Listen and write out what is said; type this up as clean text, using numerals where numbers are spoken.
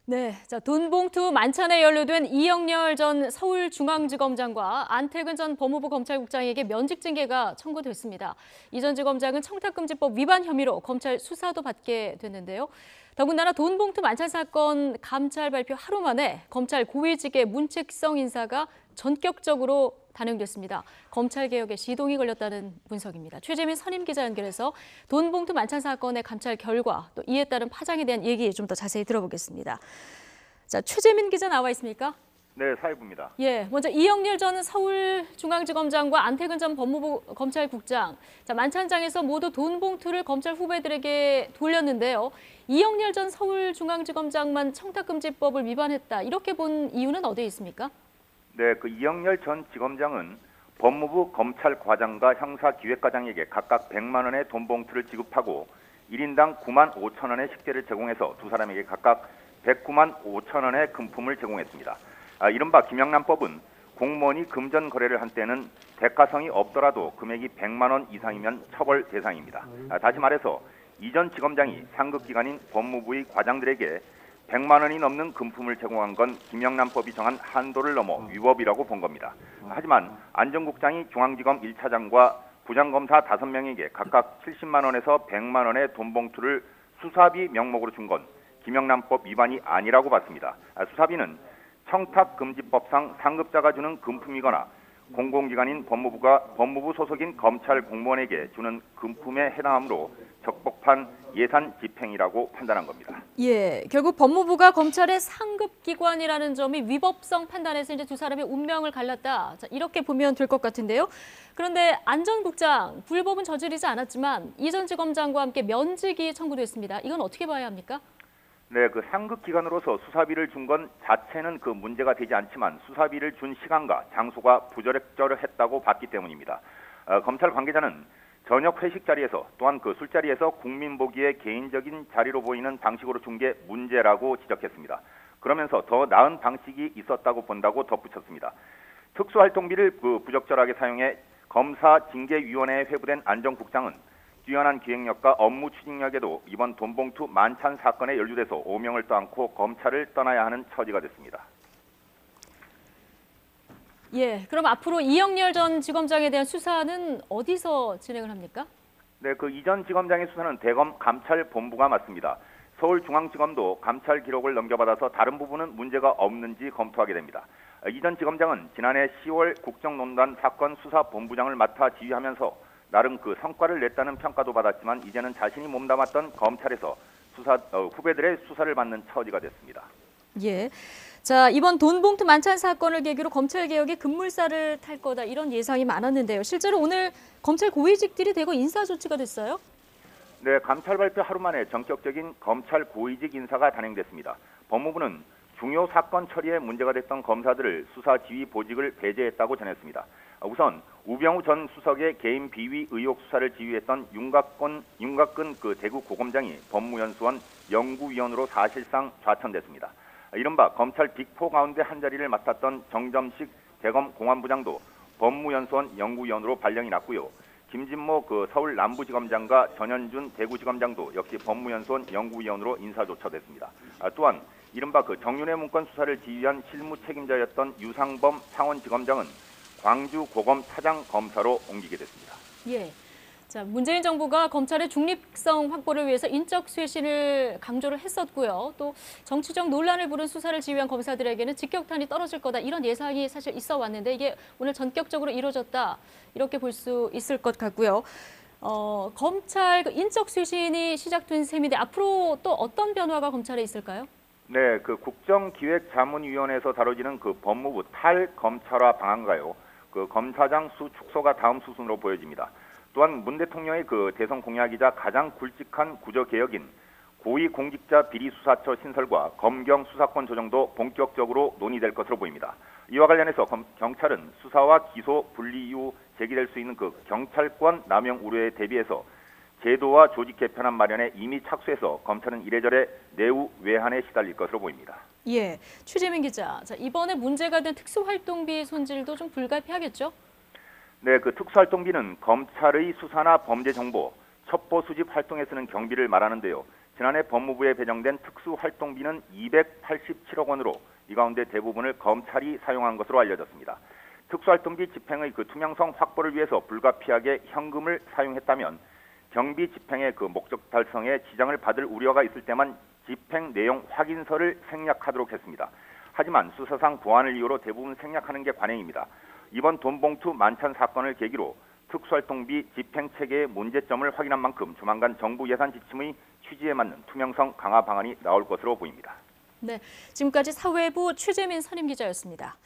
네, 자, 돈봉투 만찬에 연루된 이영렬 전 서울중앙지검장과 안태근 전 법무부 검찰국장에게 면직 징계가 청구됐습니다. 이 전 지검장은 청탁금지법 위반 혐의로 검찰 수사도 받게 됐는데요. 더군다나 돈봉투 만찬 사건 감찰 발표 하루 만에 검찰 고위직의 문책성 인사가 전격적으로 단행됐습니다. 검찰개혁에 시동이 걸렸다는 분석입니다. 최재민 선임 기자 연결해서 돈봉투 만찬 사건의 감찰 결과, 또 이에 따른 파장에 대한 얘기 좀 더 자세히 들어보겠습니다. 자, 최재민 기자 나와 있습니까? 네, 사회부입니다. 예, 먼저 이영렬 전 서울중앙지검장과 안태근 전 법무부 검찰국장, 자, 만찬장에서 모두 돈봉투를 검찰 후배들에게 돌렸는데요. 이영렬 전 서울중앙지검장만 청탁금지법을 위반했다, 이렇게 본 이유는 어디에 있습니까? 네, 이영렬 전 지검장은 법무부 검찰과장과 형사기획과장에게 각각 100만 원의 돈봉투를 지급하고 1인당 9만 5천 원의 식대를 제공해서 두 사람에게 각각 109만 5천 원의 금품을 제공했습니다. 이른바 김영란법은 공무원이 금전 거래를 한 때는 대가성이 없더라도 금액이 100만 원 이상이면 처벌 대상입니다. 다시 말해서 이 전 지검장이 상급기관인 법무부의 과장들에게 100만 원이 넘는 금품을 제공한 건 김영란법이 정한 한도를 넘어 위법이라고 본 겁니다. 하지만 안 전 국장이 중앙지검 1차장과 부장검사 5명에게 각각 70만 원에서 100만 원의 돈봉투를 수사비 명목으로 준 건 김영란법 위반이 아니라고 봤습니다. 수사비는 청탁금지법상 상급자가 주는 금품이거나 공공기관인 법무부 소속인 검찰 공무원에게 주는 금품에 해당하므로 적법한 예산 집행이라고 판단한 겁니다. 예, 결국 법무부가 검찰의 상급기관이라는 점이 위법성 판단에서 이제 두 사람의 운명을 갈랐다. 자, 이렇게 보면 될 것 같은데요. 그런데 안 전 국장, 불법은 저지르지 않았지만 이 전 지검장과 함께 면직이 청구됐습니다. 이건 어떻게 봐야 합니까? 네, 상급기관으로서 수사비를 준 건 자체는 문제가 되지 않지만 수사비를 준 시간과 장소가 부적절했다고 봤기 때문입니다. 검찰 관계자는 저녁 회식 자리에서 또한 술자리에서 국민 보기에 개인적인 자리로 보이는 방식으로 준 게 문제라고 지적했습니다. 그러면서 더 나은 방식이 있었다고 본다고 덧붙였습니다. 특수활동비를 부적절하게 사용해 검사징계위원회에 회부된 안 전 국장은 뛰어난 기획력과 업무 추진력에도 이번 돈봉투 만찬 사건에 연루돼서 오명을 떠안고 검찰을 떠나야 하는 처지가 됐습니다. 예, 그럼 앞으로 이영렬 전 지검장에 대한 수사는 어디서 진행을 합니까? 네, 이 전 지검장의 수사는 대검 감찰본부가 맡습니다. 서울중앙지검도 감찰 기록을 넘겨받아서 다른 부분은 문제가 없는지 검토하게 됩니다. 이 전 지검장은 지난해 10월 국정농단 사건 수사본부장을 맡아 지휘하면서 나름 성과를 냈다는 평가도 받았지만 이제는 자신이 몸담았던 검찰에서 후배들의 수사를 받는 처지가 됐습니다. 예. 자, 이번 돈봉투 만찬 사건을 계기로 검찰개혁의 급물살을 탈 거다, 이런 예상이 많았는데요. 실제로 오늘 검찰 고위직들이 대거 인사 조치가 됐어요? 네, 감찰 발표 하루 만에 전격적인 검찰 고위직 인사가 단행됐습니다. 법무부는 중요 사건 처리에 문제가 됐던 검사들을 수사 지휘 보직을 배제했다고 전했습니다. 우선 우병우 전 수석의 개인 비위 의혹 수사를 지휘했던 윤곽근 대구 고검장이 법무연수원 연구위원으로 사실상 좌천됐습니다. 이른바 검찰 빅4 가운데 한 자리를 맡았던 정점식 대검 공안부장도 법무연수원 연구위원으로 발령이 났고요. 김진모 서울 남부지검장과 전현준 대구지검장도 역시 법무연수원 연구위원으로 인사조처됐습니다. 또한 이른바 정윤회 문건 수사를 지휘한 실무 책임자였던 유상범 창원지검장은 광주 고검 차장 검사로 옮기게 됐습니다. 예. 자, 문재인 정부가 검찰의 중립성 확보를 위해서 인적 쇄신을 강조를 했었고요. 또 정치적 논란을 부른 수사를 지휘한 검사들에게는 직격탄이 떨어질 거다, 이런 예상이 사실 있어 왔는데 이게 오늘 전격적으로 이루어졌다, 이렇게 볼 수 있을 것 같고요. 검찰 인적 쇄신이 시작된 셈인데 앞으로 또 어떤 변화가 검찰에 있을까요? 네, 국정기획자문위원회에서 다뤄지는 법무부 탈검찰화 방안가요. 검사장 수 축소가 다음 수순으로 보여집니다. 또한 문 대통령의 대선 공약이자 가장 굵직한 구조개혁인 고위공직자 비리수사처 신설과 검경 수사권 조정도 본격적으로 논의될 것으로 보입니다. 이와 관련해서 경찰은 수사와 기소 분리 이후 제기될 수 있는 경찰권 남용 우려에 대비해서 제도와 조직 개편안 마련에 이미 착수해서 검찰은 이래저래 내후 외환에 시달릴 것으로 보입니다. 예, 최재민 기자. 자, 이번에 문제가 된 특수활동비 손질도 좀 불가피하겠죠? 네, 특수활동비는 검찰의 수사나 범죄 정보, 첩보 수집 활동에 쓰는 경비를 말하는데요. 지난해 법무부에 배정된 특수활동비는 287억 원으로 이 가운데 대부분을 검찰이 사용한 것으로 알려졌습니다. 특수활동비 집행의 투명성 확보를 위해서 불가피하게 현금을 사용했다면 경비 집행의 목적 달성에 지장을 받을 우려가 있을 때만 집행 내용 확인서를 생략하도록 했습니다. 하지만 수사상 보안을 이유로 대부분 생략하는 게 관행입니다. 이번 돈봉투 만찬 사건을 계기로 특수활동비 집행체계의 문제점을 확인한 만큼 조만간 정부 예산 지침의 취지에 맞는 투명성 강화 방안이 나올 것으로 보입니다. 네, 지금까지 사회부 최재민 선임기자였습니다.